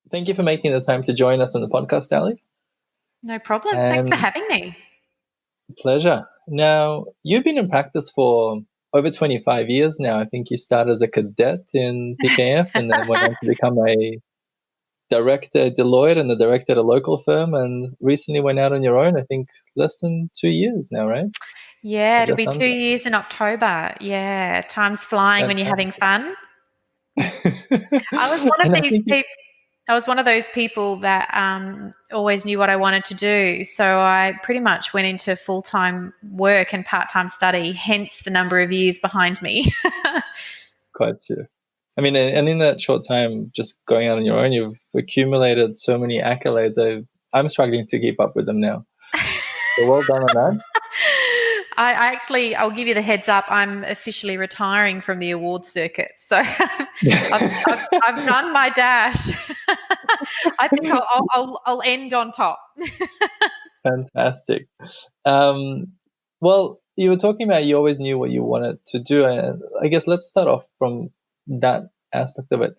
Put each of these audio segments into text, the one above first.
Thank you for making the time to join us on the podcast, Ali. No problem. Thanks for And having me. pleasure. Now, you've been in practice for over 25 years now. I think you started as a cadet in PKF and then went on to become a director at Deloitte and the director at a local firm, and recently went out on your own, I think less than 2 years now, right? Yeah, Or it'll just be 2 under. years in October. Yeah, time's flying when you're having Fantastic. fun. I was one of And I these think, people. I was one of those people that always knew what I wanted to do. So I pretty much went into full-time work and part-time study, hence the number of years behind me. quite true. I mean, and in that short time, just going out on your own, you've accumulated so many accolades. I'm struggling to keep up with them now. So well done on that. I'll give you the heads up. I'm officially retiring from the award circuit. So I've done my dash. I think I'll end on top. Fantastic. Um, well, you were talking about you always knew what you wanted to do, and I guess let's start off from that aspect of it.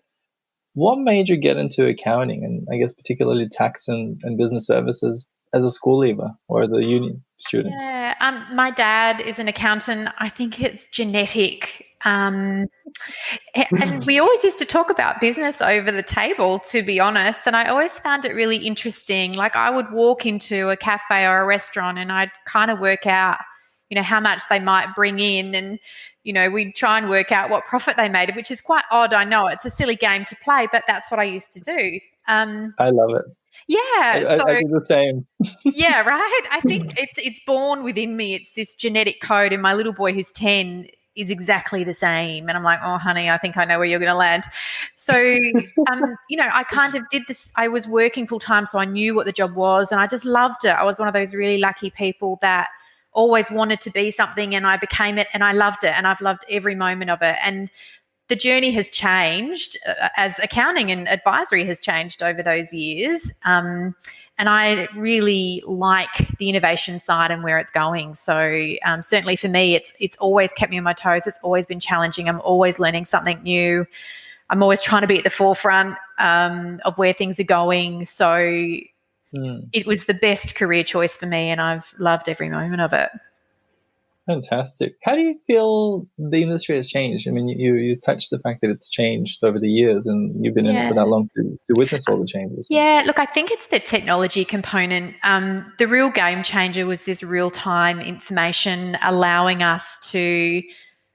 What made you get into accounting, and I guess particularly tax and business services as a school leaver or as a uni student? Yeah, my dad is an accountant. I think it's genetic. And we always used to talk about business over the table, to be honest. And I always found it really interesting. Like I would walk into a cafe or a restaurant and I'd kind of work out, how much they might bring in. And, we'd try and work out what profit they made, which is quite odd. I know it's a silly game to play, but that's what I used to do. I love it. Yeah. I do the same. Yeah, right. I think it's born within me. It's this genetic code, and my little boy who's 10 is exactly the same. And I'm like, oh, honey, I think I know where you're going to land. So, I kind of did this. I was working full time, so I knew what the job was, and I just loved it. I was one of those really lucky people that always wanted to be something, and I became it, and I loved it, and I've loved every moment of it. And the journey has changed as accounting and advisory has changed over those years. And I really like the innovation side and where it's going. So certainly for me, it's always kept me on my toes. It's always been challenging. I'm always learning something new. I'm always trying to be at the forefront of where things are going. So it was the best career choice for me, and I've loved every moment of it. Fantastic. How do you feel the industry has changed? I mean, you touched the fact that it's changed over the years, and you've been in it for that long to witness all the changes. Yeah, look, I think it's the technology component. The real game changer was this real-time information allowing us to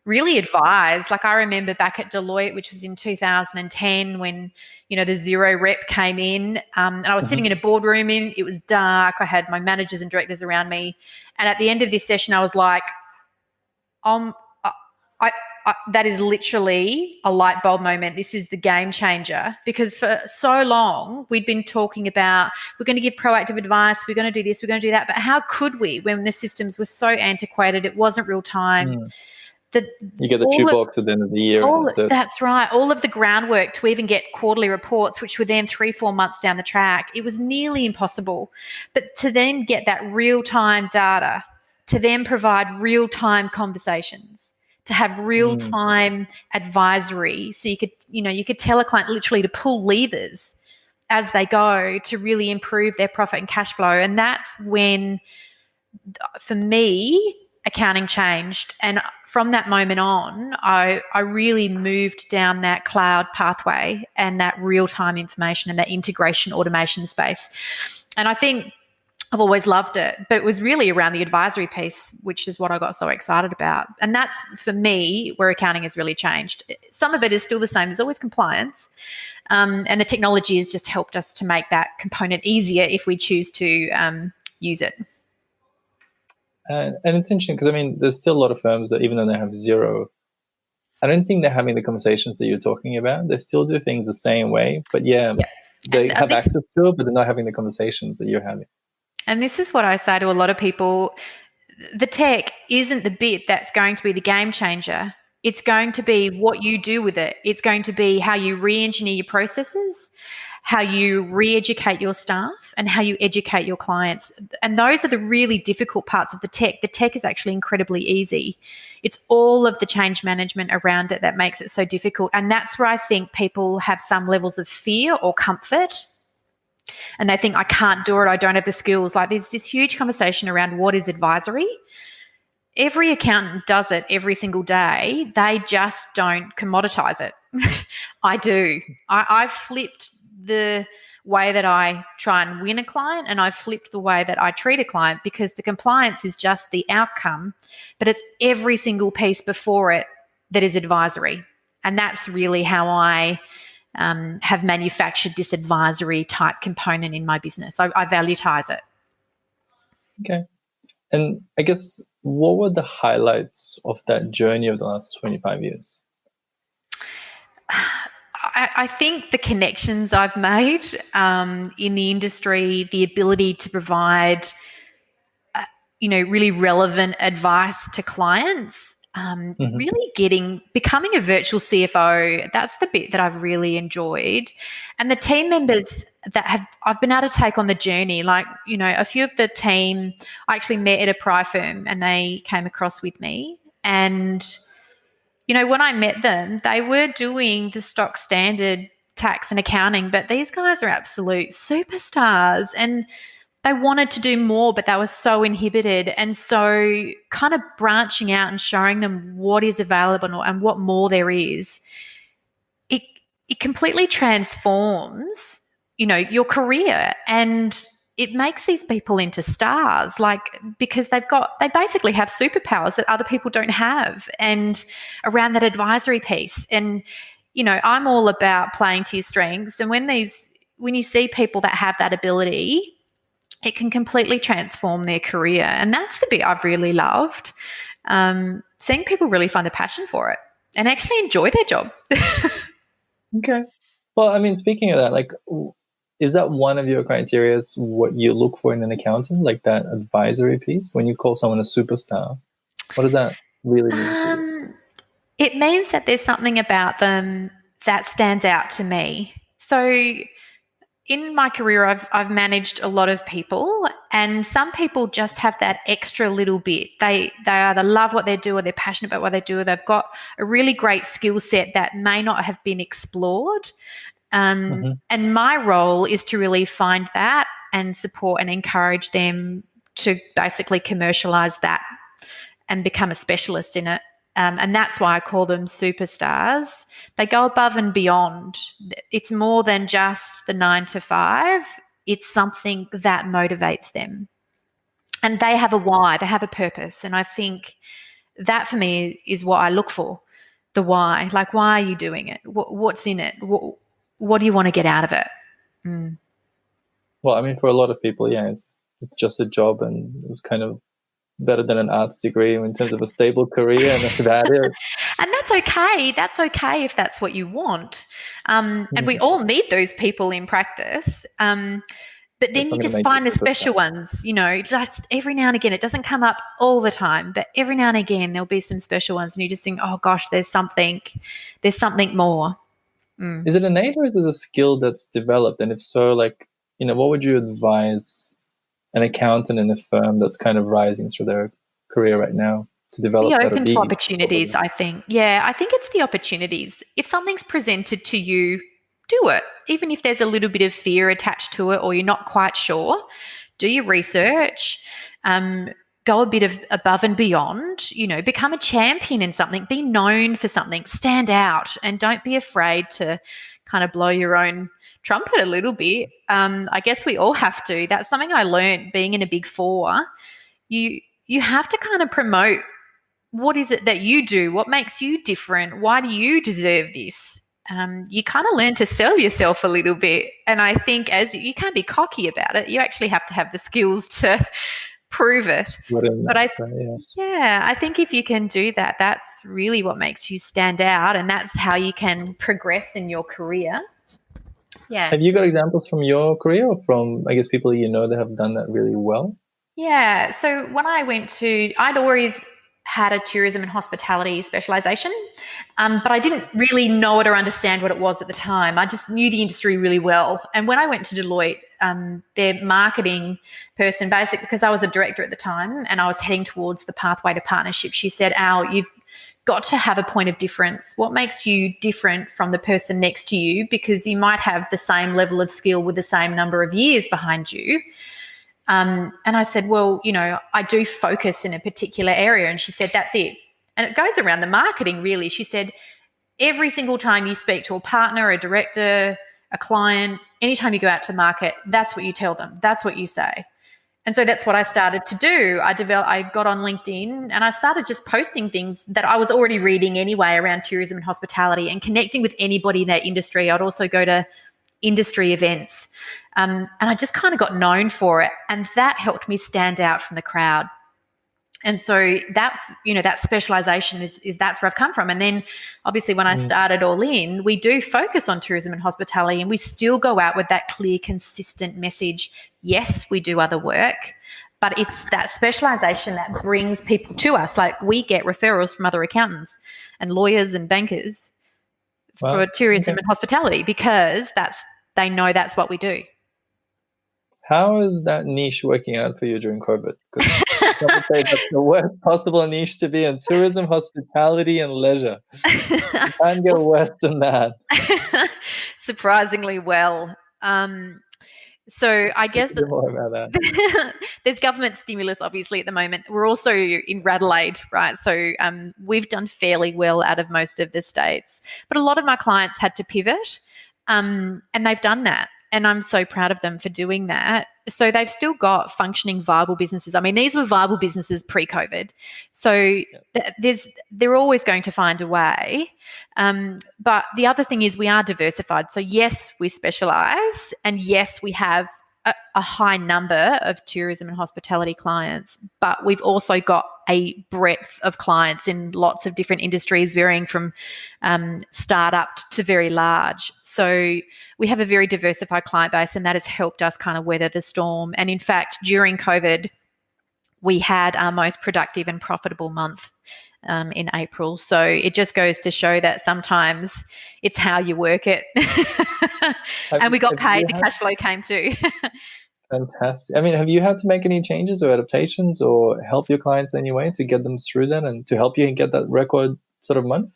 really advise. Like I remember back at Deloitte, which was in 2010 when, the zero rep came in, and I was sitting in a boardroom it was dark. I had my managers and directors around me. And at the end of this session, I was like, that is literally a light bulb moment. This is the game changer, because for so long we'd been talking about we're going to give proactive advice, we're going to do this, we're going to do that. But how could we when the systems were so antiquated? It wasn't real time. You get the shoebox at the end of the year. That's right. All of the groundwork to even get quarterly reports, which were then 3-4 months down the track, it was nearly impossible. But to then get that real-time data, to then provide real-time conversations, to have real-time advisory, so you could tell a client literally to pull levers as they go to really improve their profit and cash flow. And that's when, for me, accounting changed. And from that moment on, I really moved down that cloud pathway and that real-time information and that integration automation space. And I think I've always loved it, but it was really around the advisory piece, which is what I got so excited about. And that's, for me, where accounting has really changed. Some of it is still the same. There's always compliance. And the technology has just helped us to make that component easier if we choose to use it. And it's interesting because, I mean, there's still a lot of firms that, even though they have zero, I don't think they're having the conversations that you're talking about. They still do things the same way, but they have access to it, but they're not having the conversations that you're having. And this is what I say to a lot of people. The tech isn't the bit that's going to be the game changer. It's going to be what you do with it. It's going to be how you re-engineer your processes, how you re-educate your staff, and how you educate your clients. And those are the really difficult parts of the tech. The tech is actually incredibly easy. It's all of the change management around it that makes it so difficult. And that's where I think people have some levels of fear or comfort, and they think, I can't do it, I don't have the skills. Like, there's this huge conversation around what is advisory. Every accountant does it every single day. They just don't commoditize it. I do. I've flipped the way that I try and win a client, and I've flipped the way that I treat a client, because the compliance is just the outcome, but it's every single piece before it that is advisory. And that's really how I have manufactured this advisory type component in my business. I value-tize it. Okay. And I guess, what were the highlights of that journey of the last 25 years? I think the connections I've made in the industry, the ability to provide, really relevant advice to clients, really becoming a virtual CFO, that's the bit that I've really enjoyed. And the team members that I've been able to take on the journey, like, a few of the team I actually met at a prior firm, and they came across with me. And when I met them, they were doing the stock standard tax and accounting, but these guys are absolute superstars, and they wanted to do more, but they were so inhibited. And so kind of branching out and showing them what is available and what more there is, it completely transforms, your career, and it makes these people into stars, because they basically have superpowers that other people don't have, and around that advisory piece. And, I'm all about playing to your strengths. And when you see people that have that ability, it can completely transform their career. And that's the bit I've really loved, seeing people really find a passion for it and actually enjoy their job. Okay. Well, I mean, speaking of that, is that one of your criteria, what you look for in an accountant, like that advisory piece? When you call someone a superstar, what does that really mean to you? It means that there's something about them that stands out to me. So in my career, I've managed a lot of people, and some people just have that extra little bit. They either love what they do, or they're passionate about what they do, or they've got a really great skill set that may not have been explored. And my role is to really find that and support and encourage them to basically commercialize that and become a specialist in it. And that's why I call them superstars. They go above and beyond. It's more than just the 9 to 5. It's something that motivates them. And they have a why, they have a purpose. And I think that for me is what I look for, the why. Like, why are you doing it? What's in it? What do you want to get out of it? Well, I mean, for a lot of people, yeah, it's just a job, and it was kind of better than an arts degree in terms of a stable career, and that's about it. And that's okay. That's okay if that's what you want. And we all need those people in practice. But then you just find the special ones, just every now and again. It doesn't come up all the time, but every now and again there'll be some special ones, and you just think, oh gosh, there's something more. Is it innate, or is it a skill that's developed? And if so, what would you advise an accountant in a firm that's kind of rising through their career right now to develop? Be open to opportunities, I think. Yeah, I think it's the opportunities. If something's presented to you, do it. Even if there's a little bit of fear attached to it, or you're not quite sure, do your research. Go a bit of above and beyond, become a champion in something, be known for something, stand out, and don't be afraid to kind of blow your own trumpet a little bit. I guess we all have to. That's something I learned being in a Big Four. You have to kind of promote, what is it that you do? What makes you different? Why do you deserve this? You kind of learn to sell yourself a little bit. And I think you can't be cocky about it. You actually have to have the skills to prove it. But I think if you can do that, that's really what makes you stand out, and that's how you can progress in your career. Yeah. Have you got examples from your career, or from, I guess, people that have done that really well? Yeah. So when I I'd always had a tourism and hospitality specialisation, but I didn't really know it or understand what it was at the time. I just knew the industry really well. And when I went to Deloitte, their marketing person, basically, because I was a director at the time and I was heading towards the pathway to partnership, she said, Al, you've got to have a point of difference. What makes you different from the person next to you? Because you might have the same level of skill with the same number of years behind you. And I said, well, I do focus in a particular area. And she said, that's it. And it goes around the marketing, really. She said, every single time you speak to a partner, a director, a client, anytime you go out to the market, that's what you tell them. That's what you say. And so that's what I started to do. I got on LinkedIn and I started just posting things that I was already reading anyway around tourism and hospitality and connecting with anybody in that industry. I'd also go to industry events. And I just kind of got known for it. And that helped me stand out from the crowd. And so that's, that specialization is that's where I've come from. And then obviously when I started All In, we do focus on tourism and hospitality, and we still go out with that clear, consistent message. Yes, we do other work, but it's that specialization that brings people to us. Like, we get referrals from other accountants and lawyers and bankers for tourism and hospitality because they know that's what we do. How is that niche working out for you during COVID? Because some would say that's the worst possible niche to be in: tourism, hospitality, and leisure. You can't get worse than that. Surprisingly well. So I guess more about that. There's government stimulus, obviously, at the moment. We're also in Adelaide, right? So we've done fairly well out of most of the states. But a lot of my clients had to pivot, and they've done that. And I'm so proud of them for doing that. So they've still got functioning, viable businesses. I mean, these were viable businesses pre-COVID. So they're always going to find a way. But the other thing is we are diversified. So yes, we specialise, and yes, we have a high number of tourism and hospitality clients, but we've also got a breadth of clients in lots of different industries, varying from startup to very large. So we have a very diversified client base, and that has helped us kind of weather the storm. And in fact, during COVID, we had our most productive and profitable month in April. So it just goes to show that sometimes it's how you work it. And we got paid. The cash flow came too. Fantastic. I mean, have you had to make any changes or adaptations or help your clients in any way to get them through that and to help you get that record sort of month?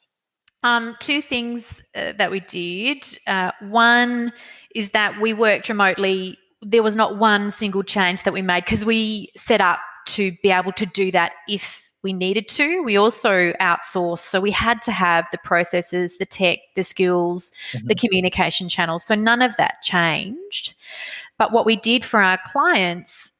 Two things that we did. One is that we worked remotely. There was not one single change that we made because we set up to be able to do that if we needed to. We also outsourced, so we had to have the processes, the tech, the skills, the communication channels. So none of that changed. But what we did for our clients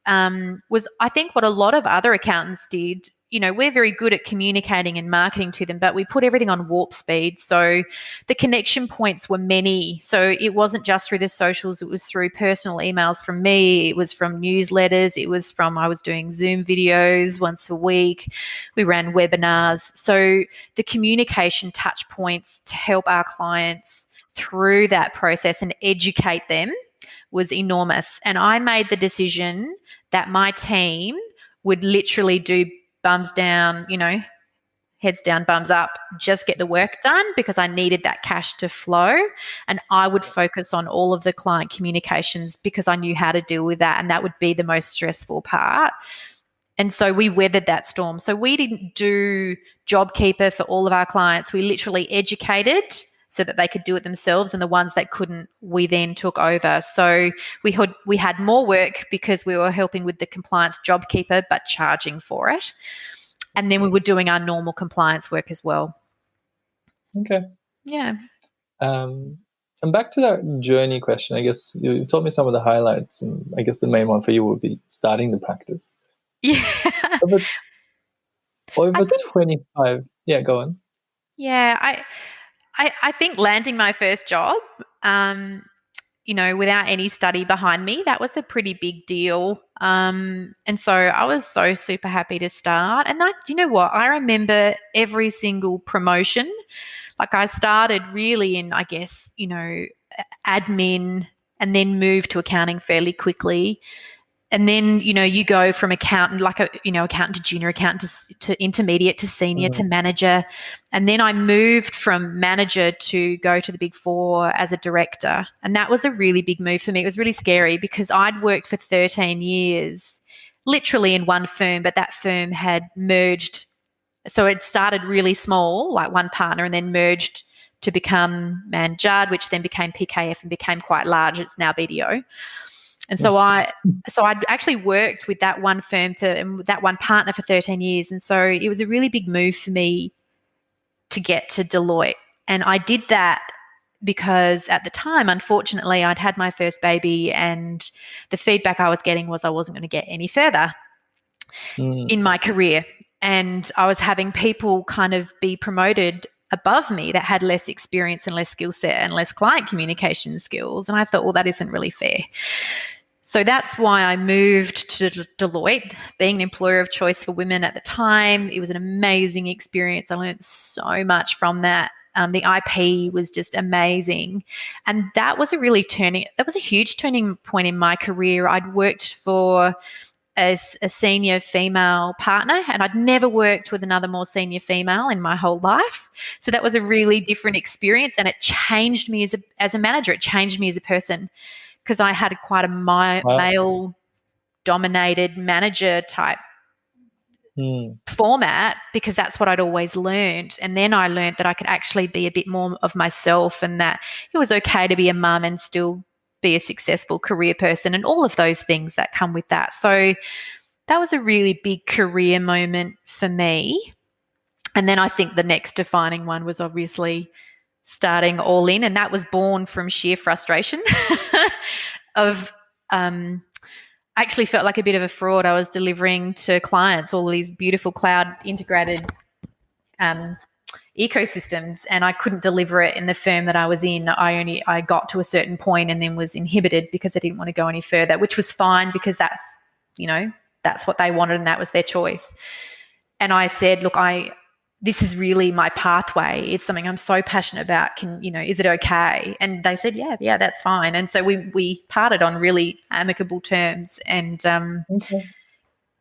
was, I think, what a lot of other accountants did. We're very good at communicating and marketing to them, but we put everything on warp speed. So the connection points were many. So it wasn't just through the socials. It was through personal emails from me. It was from newsletters. It was from, I was doing Zoom videos once a week. We ran webinars. So the communication touch points to help our clients through that process and educate them was enormous. And I made the decision that my team would literally do bums down, heads down, bums up, just get the work done, because I needed that cash to flow. And I would focus on all of the client communications because I knew how to deal with that. And that would be the most stressful part. And so we weathered that storm. So we didn't do JobKeeper for all of our clients. We literally educated so that they could do it themselves, and the ones that couldn't, we then took over. So we had more work because we were helping with the compliance JobKeeper, but charging for it. And then we were doing our normal compliance work as well. Okay. Yeah. And back to that journey question, I guess you told me some of the highlights, and I guess the main one for you would be starting the practice. Yeah. Over 25. Yeah, go on. Yeah, I think landing my first job, without any study behind me, that was a pretty big deal. And so I was so super happy to start. And you know what? I remember every single promotion. Like, I started really in, I guess, admin, and then moved to accounting fairly quickly. and then, you go from accountant, accountant to junior accountant to intermediate to senior to manager. And then I moved from manager to go to the Big Four as a director. And that was a really big move for me. It was really scary because I'd worked for 13 years, literally in one firm, but that firm had merged. So it started really small, like one partner, and then merged to become Manjard, which then became PKF and became quite large. It's now BDO. And so I'd actually worked with that one firm that one partner for 13 years. And so it was a really big move for me to get to Deloitte. And I did that because at the time, unfortunately, I'd had my first baby, and the feedback I was getting was I wasn't going to get any further in my career. And I was having people kind of be promoted above me that had less experience and less skill set and less client communication skills. And I thought, well, that isn't really fair. So that's why I moved to Deloitte, being an employer of choice for women at the time. It was an amazing experience. I learned so much from that. The IP was just amazing. And that was a huge turning point in my career. I'd worked for a senior female partner, and I'd never worked with another more senior female in my whole life. So that was a really different experience, and it changed me as a manager. It changed me as a person, because I had quite a male-dominated manager type format, because that's what I'd always learned. And then I learned that I could actually be a bit more of myself, and that it was okay to be a mum and still be a successful career person, and all of those things that come with that. So that was a really big career moment for me. And then I think the next defining one was obviously starting All In, and that was born from sheer frustration of I actually felt like a bit of a fraud. I was delivering to clients all these beautiful cloud integrated ecosystems, and I couldn't deliver it in the firm that I was in. I got to a certain point and then was inhibited because I didn't want to go any further, which was fine, because that's what they wanted and that was their choice. And I said, look, this is really my pathway. It's something I'm so passionate about. Is it okay? And they said, yeah, that's fine. And so we parted on really amicable terms, and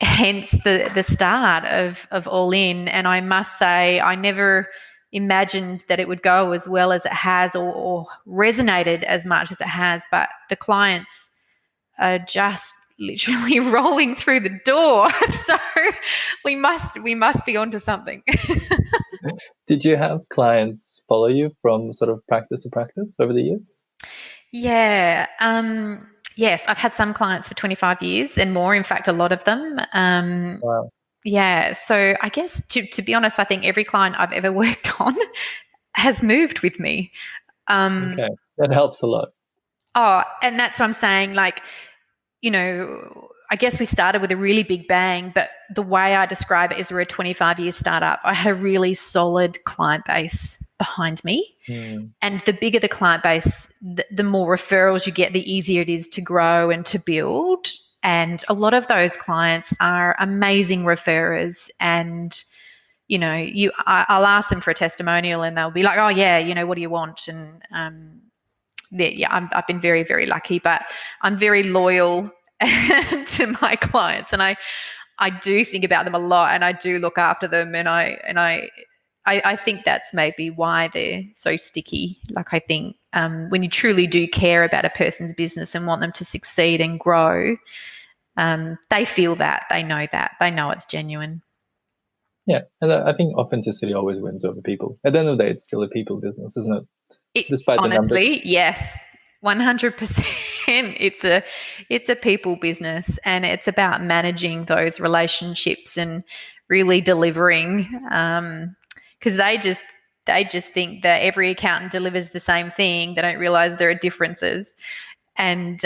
hence the start of All In. And I must say, I never imagined that it would go as well as it has, or resonated as much as it has. But the clients are just literally rolling through the door. So we must be onto something. Did you have clients follow you from sort of practice to practice over the years? Yeah. Yes, I've had some clients for 25 years and more. In fact, a lot of them. Wow. Yeah. So I guess to be honest, I think every client I've ever worked on has moved with me. Okay. That helps a lot. Oh, and that's what I'm saying. Like, I guess we started with a really big bang, but the way I describe it is we're a 25-year startup. I had a really solid client base behind me. And the bigger the client base, the more referrals you get, the easier it is to grow and to build. And a lot of those clients are amazing referrers. And, I'll ask them for a testimonial and they'll be like, oh, yeah, what do you want? And I've been very, very lucky, but I'm very loyal to my clients, and I do think about them a lot, and I do look after them, and I think that's maybe why they're so sticky. Like, I think when you truly do care about a person's business and want them to succeed and grow, they feel that, they know it's genuine. Yeah, and I think authenticity always wins over people. At the end of the day, it's still a people business, isn't it? Despite honestly, the numbers. Yes, 100%. It's a people business, and it's about managing those relationships and really delivering. Because they just think that every accountant delivers the same thing. They don't realize there are differences. And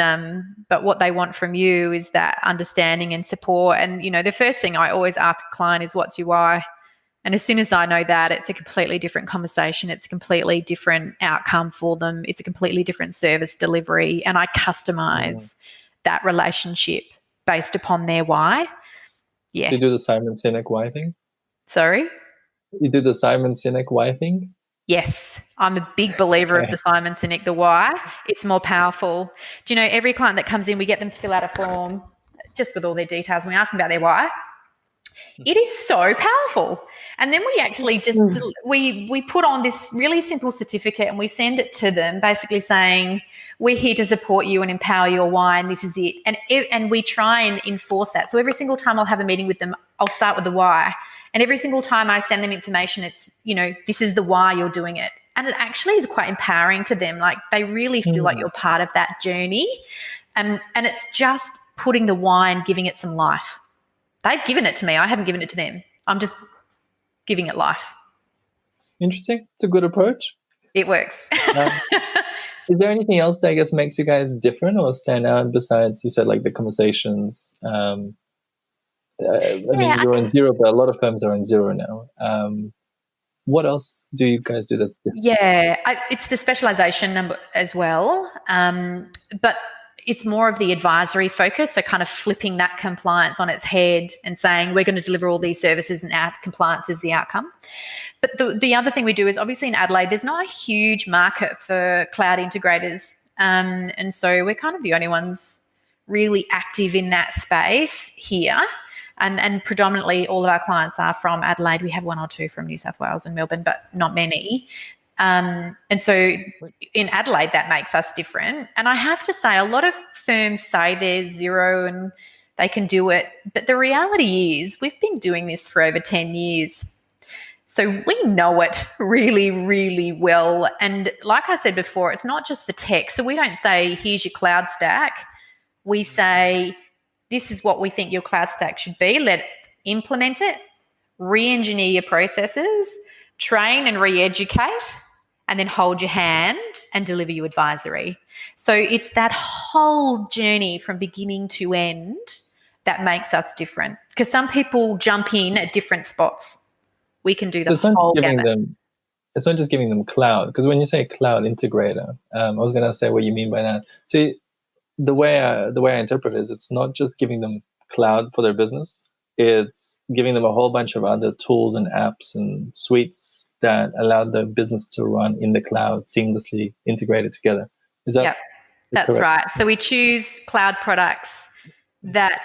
but what they want from you is that understanding and support. And the first thing I always ask a client is, what's your why? And as soon as I know that, it's a completely different conversation. It's a completely different outcome for them. It's a completely different service delivery. And I customize that relationship based upon their why. Yeah. You do the Simon Sinek why thing? Sorry? You do the Simon Sinek why thing? Yes. I'm a big believer of the Simon Sinek, the why. It's more powerful. Do you know, every client that comes in, we get them to fill out a form just with all their details, and we ask them about their why. It is so powerful. And then we actually just we put on this really simple certificate and we send it to them, basically saying, we're here to support you and empower your why, and this is it. And we try and enforce that. So every single time I'll have a meeting with them, I'll start with the why. And every single time I send them information, it's, this is the why you're doing it. And it actually is quite empowering to them. Like, they really feel like you're part of that journey. And it's just putting the why and giving it some life. They've given it to me. I haven't given it to them. I'm just giving it life. Interesting. It's a good approach. It works. Is there anything else that I guess makes you guys different or stand out besides, you said, like the conversations? I mean, you're on Xero, but a lot of firms are on Xero now. What else do you guys do that's different? Yeah, it's the specialization number as well. But it's more of the advisory focus, so kind of flipping that compliance on its head and saying we're going to deliver all these services and compliance is the outcome. But the other thing we do is, obviously in Adelaide, there's not a huge market for cloud integrators. And so we're kind of the only ones really active in that space here. And predominantly all of our clients are from Adelaide. We have one or two from New South Wales and Melbourne, but not many. And so in Adelaide, that makes us different. And I have to say, a lot of firms say they're Xero and they can do it. But the reality is we've been doing this for over 10 years. So we know it really, really well. And like I said before, it's not just the tech. So we don't say, here's your cloud stack. We say, this is what we think your cloud stack should be. Let's implement it, re-engineer your processes, train and re-educate, and then hold your hand and deliver you advisory. So it's that whole journey from beginning to end that makes us different, because some people jump in at different spots. We can do the whole gamut. It's not just giving them cloud, because when you say cloud integrator, I was going to say what you mean by that. So the way I interpret it is, it's not just giving them cloud for their business. It's giving them a whole bunch of other tools and apps and suites that allow the business to run in the cloud seamlessly integrated together. Is that? Yep, that's correct? Right. So we choose cloud products that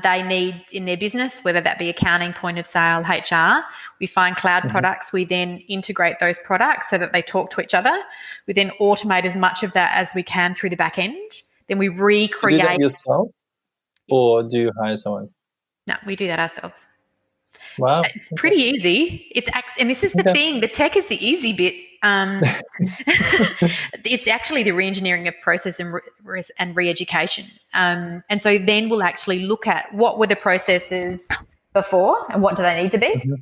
they need in their business, whether that be accounting, point of sale, HR. We find cloud products. We then integrate those products so that they talk to each other. We then automate as much of that as we can through the back end. Then we recreate. Do you do that yourself, or do you hire someone? No, we do that ourselves. Wow. It's pretty easy. And this is the thing, the tech is the easy bit. It's actually the re-engineering of process and re-education. And so then we'll actually look at what were the processes before and what do they need to be.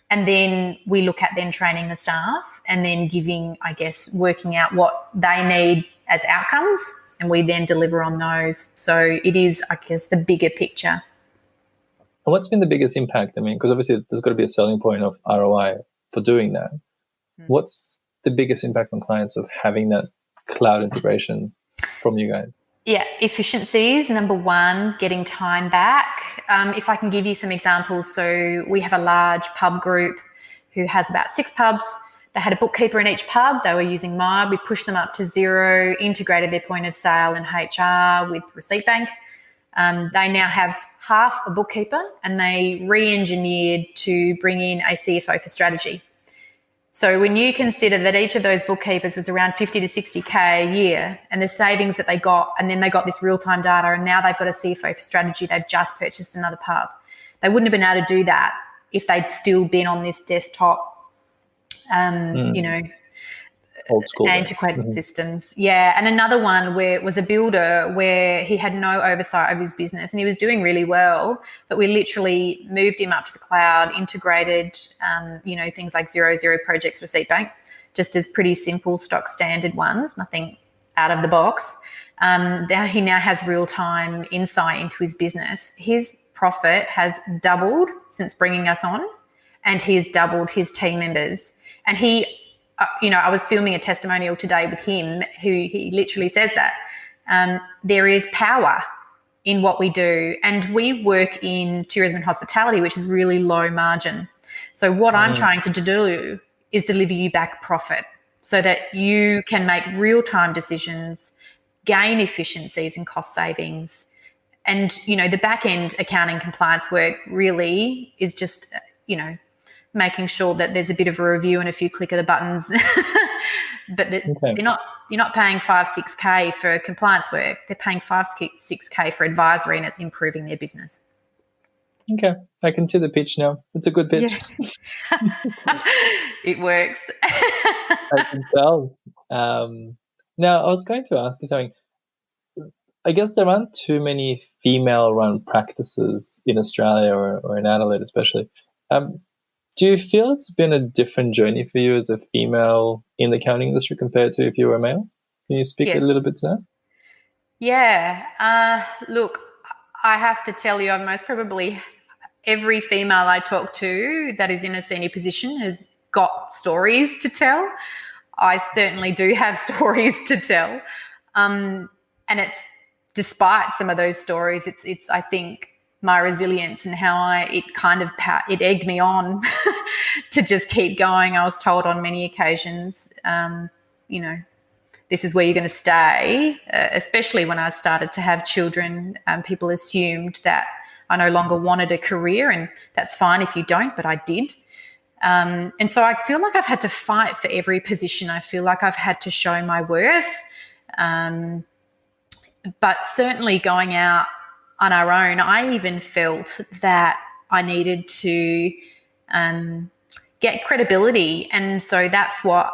And then we look at then training the staff and then working out what they need as outcomes, and we then deliver on those. So it is, the bigger picture. And what's been the biggest impact? I mean, because obviously there's got to be a selling point of ROI for doing that. What's the biggest impact on clients of having that cloud integration from you guys? Yeah, efficiencies, number one, getting time back. If I can give you some examples. So we have a large pub group who has about 6 pubs. They had a bookkeeper in each pub. They were using Mob. We pushed them up to Xero, integrated their point of sale and HR with Receipt Bank. They now have half a bookkeeper, and they re-engineered to bring in a CFO for strategy. So when you consider that each of those bookkeepers was around 50 to 60K a year, and the savings that they got, and then they got this real-time data, and now they've got a CFO for strategy, they've just purchased another pub. They wouldn't have been able to do that if they'd still been on this desktop, old school antiquated systems. Yeah. And another one was a builder where he had no oversight of his business and he was doing really well, but we literally moved him up to the cloud, integrated, things like Xero Projects, Receipt Bank, just as pretty simple stock standard ones, nothing out of the box. He now has real-time insight into his business. His profit has doubled since bringing us on, and he has doubled his team members. And I was filming a testimonial today with him who he literally says that there is power in what we do. And we work in tourism and hospitality, which is really low margin. So what I'm trying to do is deliver you back profit so that you can make real-time decisions, gain efficiencies and cost savings, And, the back end accounting compliance work really is just, making sure that there's a bit of a review and a few click of the buttons. But you're not paying 5-6K for compliance work. They're paying 5-6K for advisory, and it's improving their business. Okay, I can see the pitch now. It's a good pitch. Yeah. It works. I can tell. Now, I was going to ask you something. I guess there aren't too many female-run practices in Australia or in Adelaide especially. Do you feel it's been a different journey for you as a female in the accounting industry compared to if you were a male? Can you speak a little bit to that? Yeah. Look, I have to tell you, most probably every female I talk to that is in a senior position has got stories to tell. I certainly do have stories to tell. And it's despite some of those stories, it's I think my resilience and how it egged me on to just keep going. I was told on many occasions, this is where you're going to stay, especially when I started to have children. People assumed that I no longer wanted a career, and that's fine if you don't, but I did. And so I feel like I've had to fight for every position. I feel like I've had to show my worth. But certainly going out on our own, I even felt that I needed to get credibility. And so that's what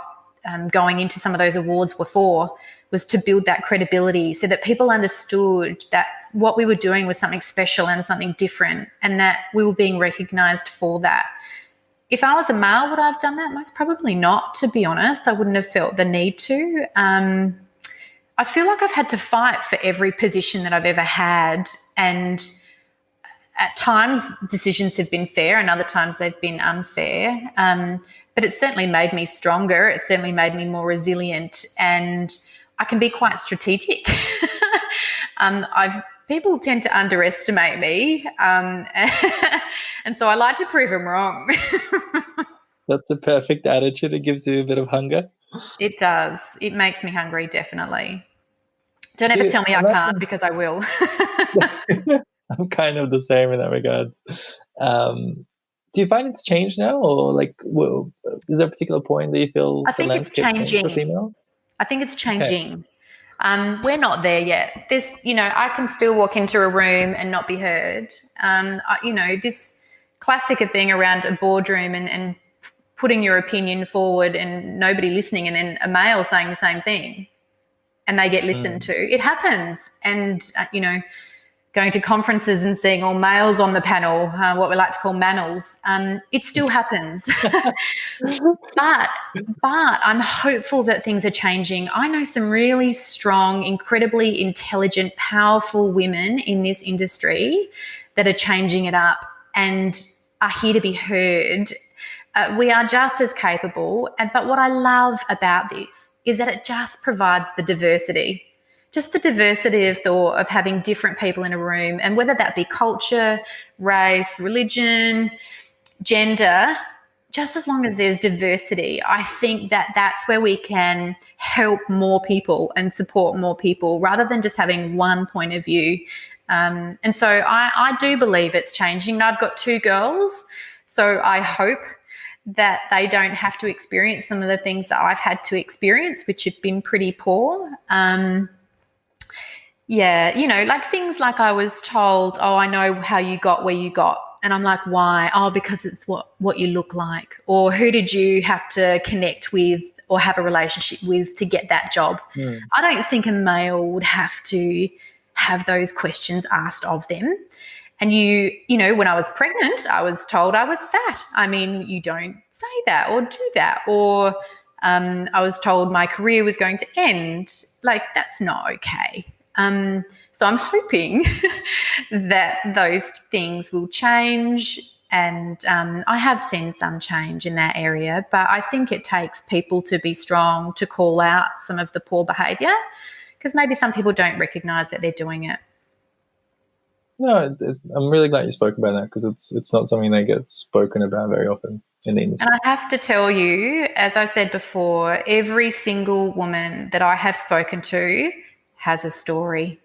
going into some of those awards were for, was to build that credibility so that people understood that what we were doing was something special and something different, and that we were being recognised for that. If I was a male, would I have done that? Most probably not, to be honest. I wouldn't have felt the need to. I feel like I've had to fight for every position that I've ever had, and at times decisions have been fair and other times they've been unfair. But it's certainly made me stronger. It certainly made me more resilient, and I can be quite strategic. People tend to underestimate me, and so I like to prove them wrong. That's a perfect attitude. It gives you a bit of hunger. It does. It makes me hungry, definitely. Don't ever tell me I can't, because I will. I'm kind of the same in that regards. Do you find it's changed now, or is there a particular point that you feel I think it's changing. For females? I think it's changing. Okay. We're not there yet. I can still walk into a room and not be heard. This classic of being around a boardroom and putting your opinion forward and nobody listening, and then a male saying the same thing and they get listened to. It happens. And, going to conferences and seeing all males on the panel, what we like to call manels, it still happens. But I'm hopeful that things are changing. I know some really strong, incredibly intelligent, powerful women in this industry that are changing it up and are here to be heard. We are just as capable. But what I love about this is that it just provides the diversity. Just the diversity of thought, of having different people in a room, and whether that be culture, race, religion, gender, just as long as there's diversity, I think that that's where we can help more people and support more people rather than just having one point of view. And so I do believe it's changing. I've got 2 girls, so I hope that they don't have to experience some of the things that I've had to experience, which have been pretty poor. Things like I was told, I know how you got where you got. And I'm like, why? Because it's what you look like. Or who did you have to connect with or have a relationship with to get that job? I don't think a male would have to have those questions asked of them. And when I was pregnant, I was told I was fat. I mean, you don't say that or do that. Or I was told my career was going to end. That's not okay. So I'm hoping that those things will change, and I have seen some change in that area, but I think it takes people to be strong to call out some of the poor behaviour, because maybe some people don't recognise that they're doing it. No, I'm really glad you spoke about that, because it's not something that gets spoken about very often in the industry. And I have to tell you, as I said before, every single woman that I have spoken to has a story.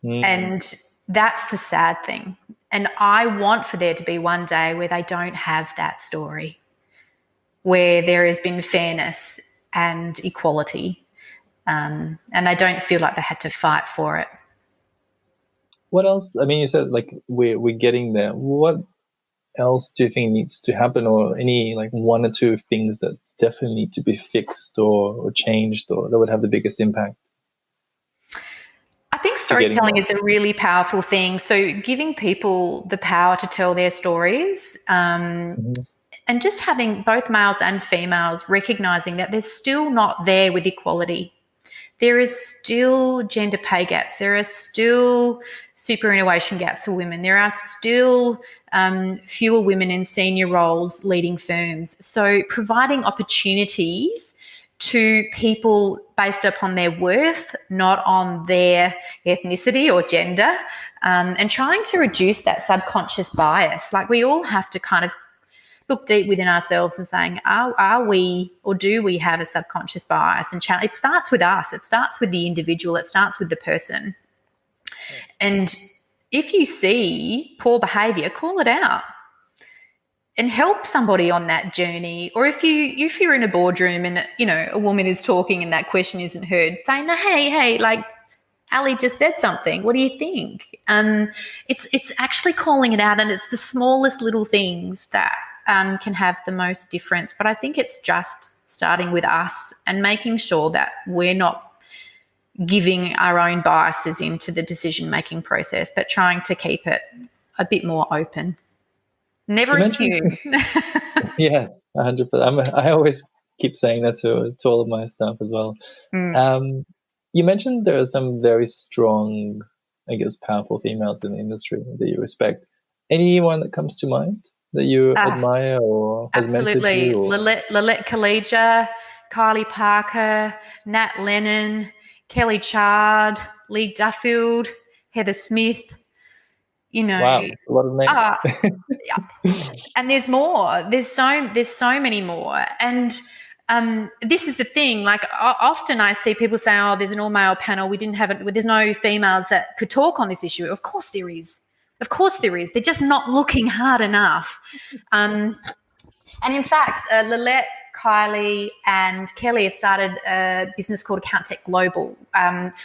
And that's the sad thing. And I want for there to be one day where they don't have that story, where there has been fairness and equality, and they don't feel like they had to fight for it. What else? I mean, you said like we're getting there. What else do you think needs to happen, or any like one or two things that definitely need to be fixed or changed, or that would have the biggest impact? I think storytelling is a really powerful thing. So giving people the power to tell their stories, and just having both males and females recognizing that they're still not there with equality. There is still gender pay gaps. There are still superannuation gaps for women. There are still fewer women in senior roles leading firms. So providing opportunities to people based upon their worth, not on their ethnicity or gender, and trying to reduce that subconscious bias. Like, we all have to kind of look deep within ourselves and saying, are we, or do we have a subconscious bias? And it starts with us. It starts with the individual. It starts with the person. And if you see poor behaviour, call it out and help somebody on that journey. Or if you're in a boardroom and, you know, a woman is talking and that question isn't heard, say, no, hey, like, Aly just said something. What do you think? It's actually calling it out, and it's the smallest little things that can have the most difference. But I think it's just starting with us and making sure that we're not giving our own biases into the decision-making process, but trying to keep it a bit more open. Never assume. Yes, 100%. I always keep saying that to all of my staff as well. You mentioned there are some very strong, I guess, powerful females in the industry that you respect. Anyone that comes to mind that you admire or has mentored you? Or? Lillette Khalija, Kylie Parker, Nat Lennon, Kelly Chard, Lee Duffield, Heather Smith. You know, wow, a lot of names. And there's more. There's so many more. And this is the thing. Like, often I see people say, "Oh, there's an all-male panel. There's no females that could talk on this issue." Of course there is. Of course there is. They're just not looking hard enough. And in fact, Lillette, Kylie, and Kelly have started a business called Account Tech Global,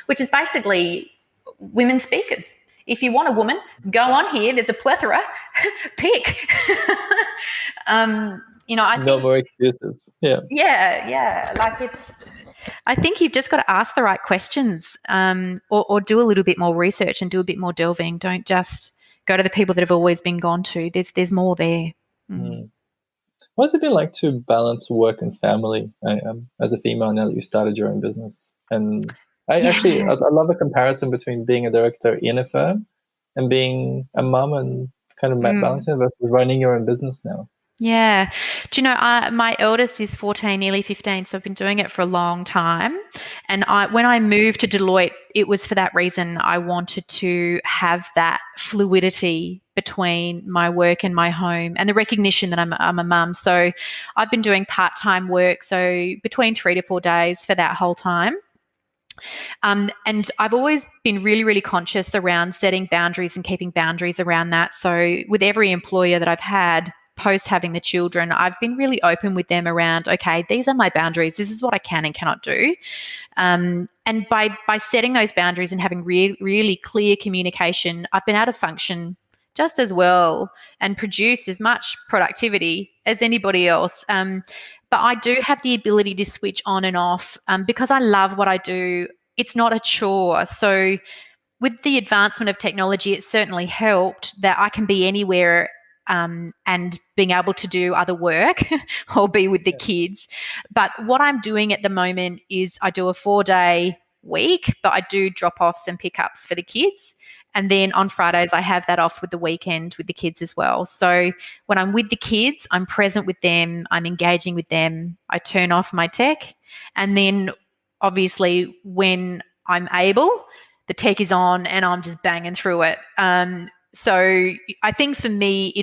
which is basically women speakers. If you want a woman, go on here. There's a plethora. Pick. You know, I think, no more excuses. Yeah. Like, I think you've just got to ask the right questions, or do a little bit more research and do a bit more delving. Don't just go to the people that have always been gone to. There's more there. What's it been like to balance work and family as a female now that you started your own business? And I love a comparison between being a director in a firm and being a mum, and kind of balancing versus running your own business now. Yeah. Do you know, my eldest is 14, nearly 15, so I've been doing it for a long time. And when I moved to Deloitte, it was for that reason. I wanted to have that fluidity between my work and my home, and the recognition that I'm a mum. So I've been doing part-time work, so between 3 to 4 days for that whole time. And I've always been really, really conscious around setting boundaries and keeping boundaries around that. So with every employer that I've had post having the children, I've been really open with them around, okay, these are my boundaries. This is what I can and cannot do. And by setting those boundaries and having really clear communication, I've been able to function just as well and produce as much productivity as anybody else. But I do have the ability to switch on and off because I love what I do. It's not a chore. So with the advancement of technology, it certainly helped that I can be anywhere and being able to do other work or be with the kids. But what I'm doing at the moment is I do a 4-day week, but I do drop-offs and pickups for the kids. And then on Fridays, I have that off with the weekend with the kids as well. So when I'm with the kids, I'm present with them, I'm engaging with them, I turn off my tech. And then obviously when I'm able, the tech is on and I'm just banging through it. So I think for me,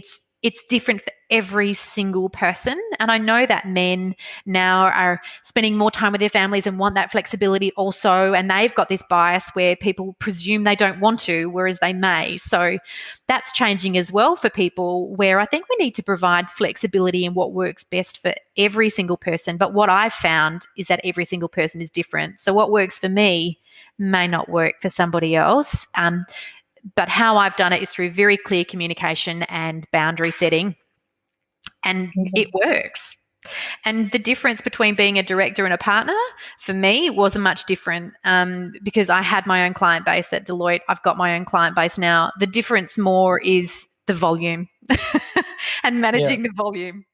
it's different for every single person. And I know that men now are spending more time with their families and want that flexibility also. And they've got this bias where people presume they don't want to, whereas they may. So that's changing as well for people, where I think we need to provide flexibility in what works best for every single person. But what I've found is that every single person is different. So what works for me may not work for somebody else. But how I've done it is through very clear communication and boundary setting, and it works. And the difference between being a director and a partner for me wasn't much different, because I had my own client base at Deloitte. I've got my own client base now. The difference more is the volume and managing the volume.